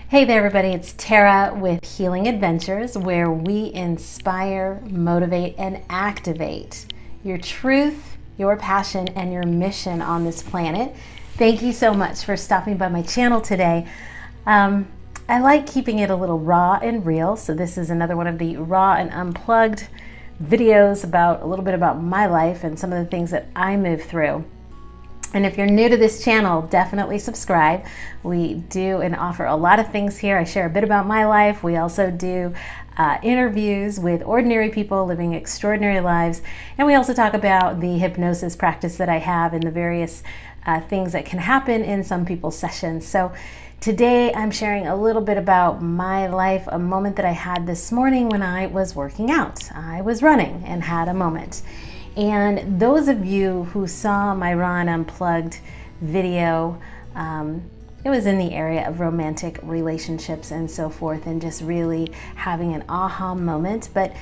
Hey there everybody, it's Tara with Healing Adventures, where we inspire, motivate, and activate your truth, your passion, and your mission on this planet. Thank you so much for stopping by my channel today. I like keeping it a little raw and real, so this is another one of the raw and unplugged videos about a little bit about my life and some of the things that I move through. And if you're new to this channel, definitely subscribe. We do and offer a lot of things here. I share a bit about my life. We also do interviews with ordinary people living extraordinary lives. And we also talk about the hypnosis practice that I have and the various things that can happen in some people's sessions. So today I'm sharing a little bit about my life, a moment that I had this morning when I was working out. I was running and had a moment. And those of you who saw my Raw and Unplugged video, it was in the area of romantic relationships and so forth, and just really having an aha moment. But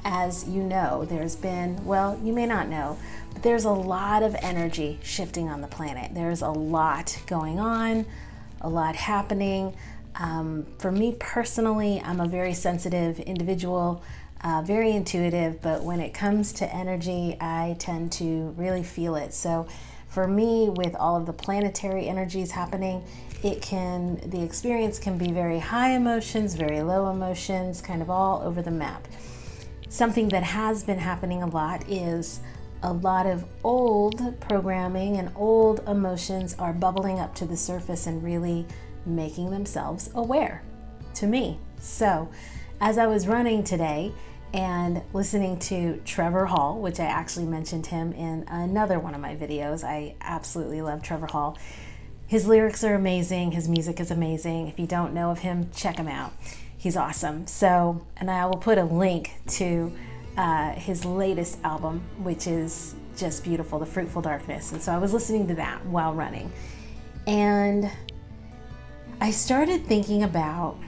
as you know, there's been, well, you may not know, but there's a lot of energy shifting on the planet. There's a lot going on, a lot happening. For me personally, I'm a very sensitive individual. Very intuitive, but when it comes to energy, I tend to really feel it. So for me, with all of the planetary energies happening, the experience can be very high emotions, very low emotions, kind of all over the map. Something that has been happening a lot is a lot of old programming and old emotions are bubbling up to the surface and really making themselves aware to me. So as I was running today and listening to Trevor Hall, which I actually mentioned him in another one of my videos. I absolutely love Trevor Hall. His lyrics are amazing. His music is amazing. If you don't know of him, check him out. He's awesome. So, and I will put a link to his latest album, which is just beautiful, The Fruitful Darkness. And so I was listening to that while running. And I started thinking about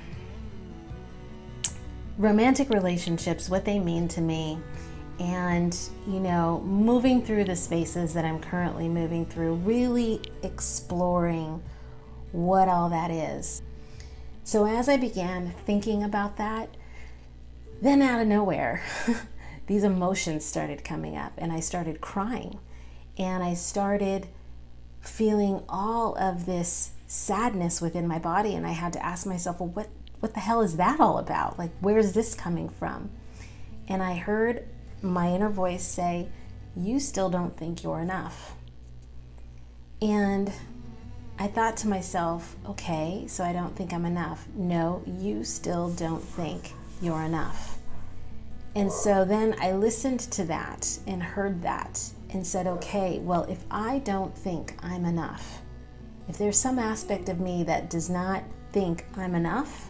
romantic relationships, what they mean to me, and moving through the spaces that I'm currently moving through, really exploring what all that is. So as I began thinking about that, then out of nowhere these emotions started coming up, and I started crying, and I started feeling all of this sadness within my body, and I had to ask myself, well, what the hell is that all about? Like, where's this coming from? And I heard my inner voice say, you still don't think you're enough. And I thought to myself, okay, so I don't think I'm enough. No, you still don't think you're enough. And so then I listened to that and heard that and said, okay, well, if I don't think I'm enough, if there's some aspect of me that does not think I'm enough,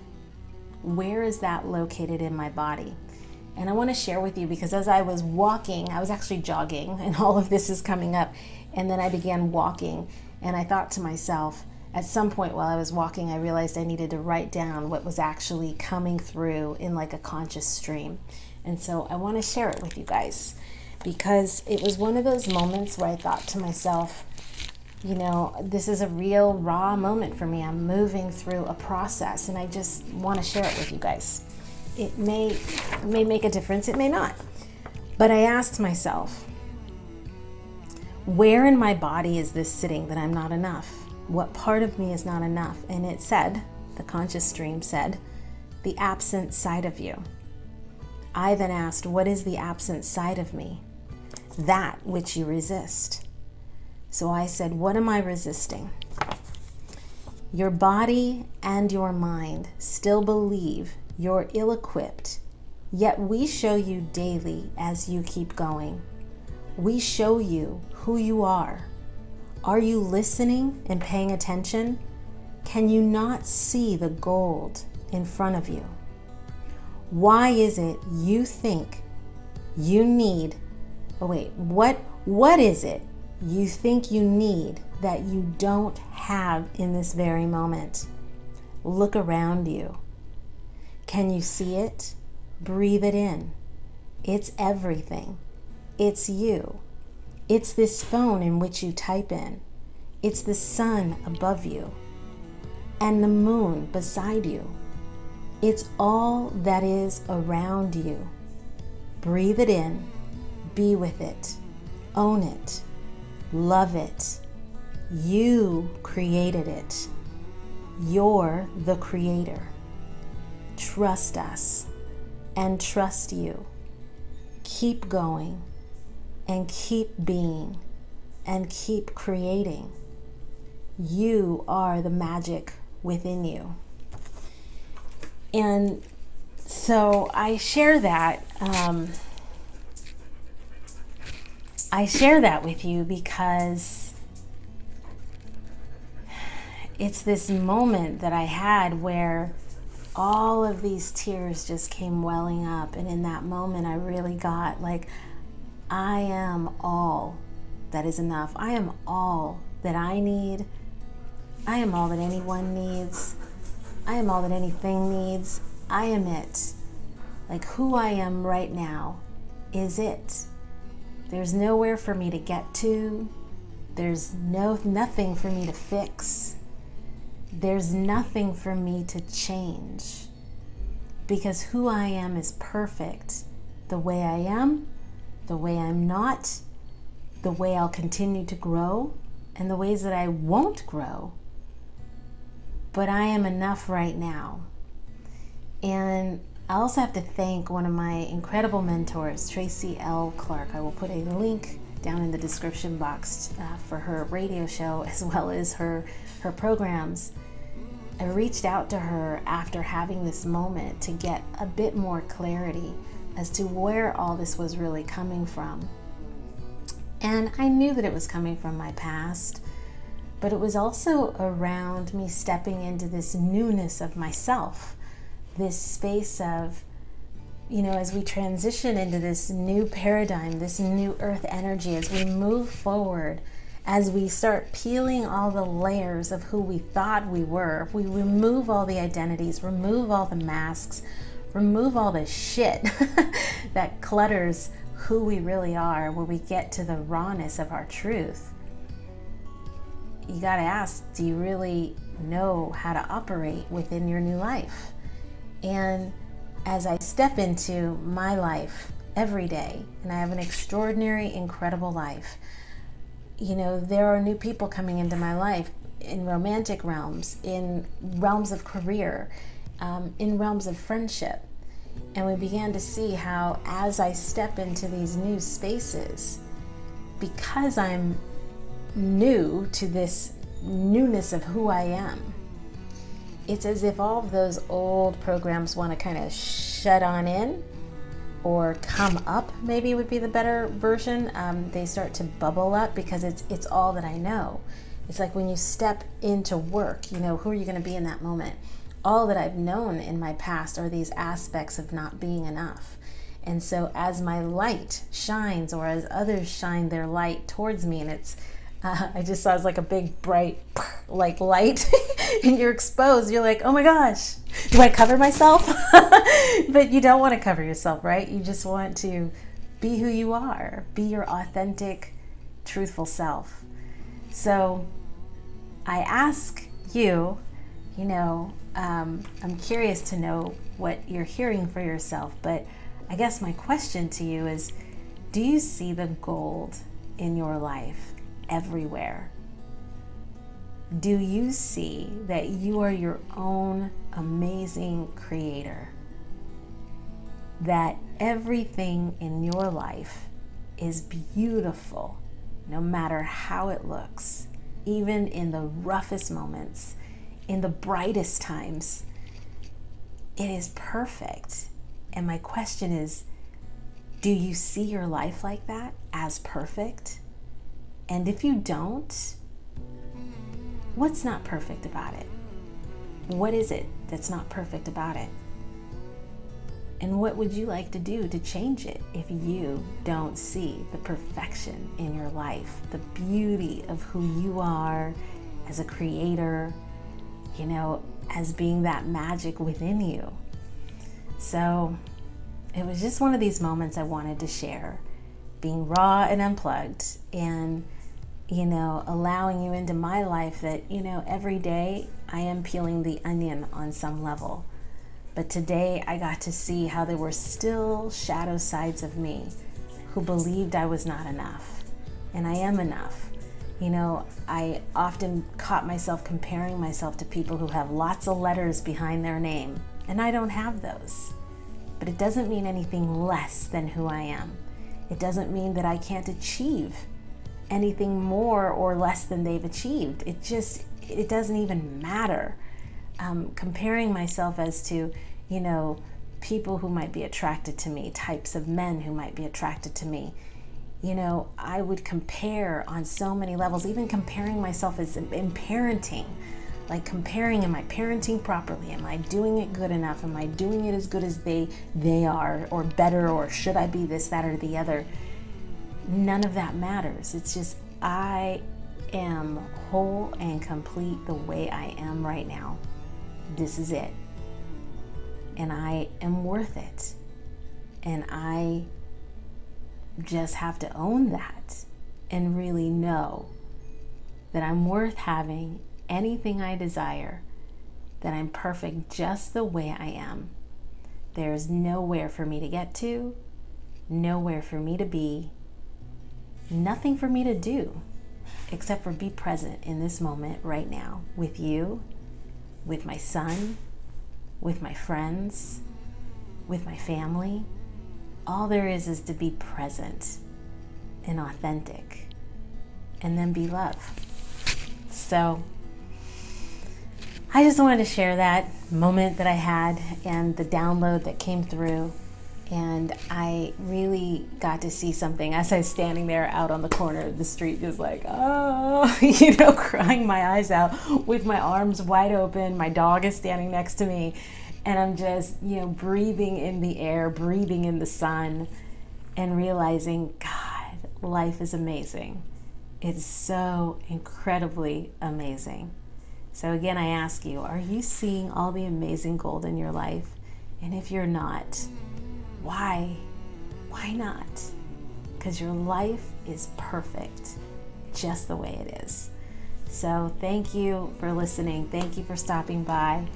where is that located in my body? And I want to share with you, because as I was walking, I was actually jogging, and all of this is coming up, and then I began walking, and I thought to myself, at some point while I was walking, I realized I needed to write down what was actually coming through in like a conscious stream. And so I want to share it with you guys, because it was one of those moments where I thought to myself, this is a real raw moment for me. I'm moving through a process, and I just want to share it with you guys. It may make a difference, it may not. But I asked myself, where in my body is this sitting that I'm not enough? What part of me is not enough? And it said, the conscious stream said, the absent side of you. I then asked, what is the absent side of me? That which you resist. So I said, what am I resisting? Your body and your mind still believe you're ill-equipped, yet we show you daily as you keep going. We show you who you are. Are you listening and paying attention? Can you not see the gold in front of you? Why is it you think you need, what is it you think you need that you don't have in this very moment? Look around you. Can you see it? Breathe it in. It's everything. It's you. It's this phone in which you type in. It's the sun above you. and the moon beside you. It's all that is around you. Breathe it in, be with it, own it, love it. You created it. You're the creator. Trust us and trust you. Keep going and keep being and keep creating. You are the magic within you. And so I share that. I share that with you because it's this moment that I had where all of these tears just came welling up. And in that moment, I really got like, I am all that is enough. I am all that I need. I am all that anyone needs. I am all that anything needs. I am it. Like who I am right now is it. There's nowhere for me to get to. There's nothing for me to fix. There's nothing for me to change. Because who I am is perfect. The way I am, the way I'm not, the way I'll continue to grow, and the ways that I won't grow. But I am enough right now. And I also have to thank one of my incredible mentors, Tracy L. Clark. I will put a link down in the description box for her radio show as well as her programs. I reached out to her after having this moment to get a bit more clarity as to where all this was really coming from. And I knew that it was coming from my past, but it was also around me stepping into this newness of myself. This space of, as we transition into this new paradigm, this new earth energy, as we move forward, as we start peeling all the layers of who we thought we were, if we remove all the identities, remove all the masks, remove all the shit that clutters who we really are, where we get to the rawness of our truth, you gotta ask, do you really know how to operate within your new life? And as I step into my life every day, and I have an extraordinary, incredible life, there are new people coming into my life in romantic realms, in realms of career, in realms of friendship. And we began to see how as I step into these new spaces, because I'm new to this newness of who I am, it's as if all of those old programs want to kind of shut on in or come up, maybe would be the better version. They start to bubble up because it's all that I know. It's like when you step into work, who are you going to be in that moment? All that I've known in my past are these aspects of not being enough. And so as my light shines, or as others shine their light towards me, and it's I just saw it's like a big bright like light and you're exposed. You're like, oh my gosh, do I cover myself? But you don't want to cover yourself, right? You just want to be who you are, be your authentic, truthful self. So I ask you, I'm curious to know what you're hearing for yourself, but I guess my question to you is, do you see the gold in your life everywhere? Do you see that you are your own amazing creator? That everything in your life is beautiful, no matter how it looks, even in the roughest moments, in the brightest times, it is perfect. And my question is, do you see your life like that, as perfect? And if you don't, what's not perfect about it? What is it that's not perfect about it? And what would you like to do to change it if you don't see the perfection in your life, the beauty of who you are as a creator, as being that magic within you? So it was just one of these moments I wanted to share, being raw and unplugged, and allowing you into my life that, every day I am peeling the onion on some level. But today I got to see how there were still shadow sides of me who believed I was not enough. And I am enough. You know, I often caught myself comparing myself to people who have lots of letters behind their name, and I don't have those. But it doesn't mean anything less than who I am. It doesn't mean that I can't achieve anything more or less than they've achieved. It doesn't even matter. Comparing myself as to, you know, people who might be attracted to me, types of men who might be attracted to me. You know, I would compare on so many levels, even comparing myself as in parenting. Like comparing, am I parenting properly? Am I doing it good enough? Am I doing it as good as they are, or better, or should I be this, that, or the other? None of that matters. It's just I am whole and complete the way I am right now. This is it. And I am worth it. And I just have to own that and really know that I'm worth having anything I desire, that I'm perfect just the way I am. There's nowhere for me to get to, nowhere for me to be, nothing for me to do except for be present in this moment right now with you, with my son, with my friends, with my family. All there is to be present and authentic, and then be love. So I just wanted to share that moment that I had and the download that came through. And I really got to see something as I was standing there out on the corner of the street, just like, oh, you know, crying my eyes out with my arms wide open. My dog is standing next to me, and I'm just, you know, breathing in the air, breathing in the sun, and realizing, God, life is amazing. It's so incredibly amazing. So again, I ask you, are you seeing all the amazing gold in your life? And if you're not, why? Why not? Because your life is perfect just the way it is. So thank you for listening. Thank you for stopping by.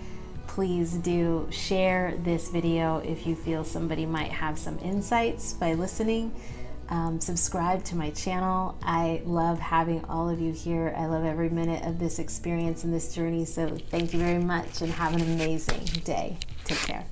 Please do share this video if you feel somebody might have some insights by listening. Subscribe to my channel. I love having all of you here. I love every minute of this experience and this journey. So thank you very much, and have an amazing day. Take care.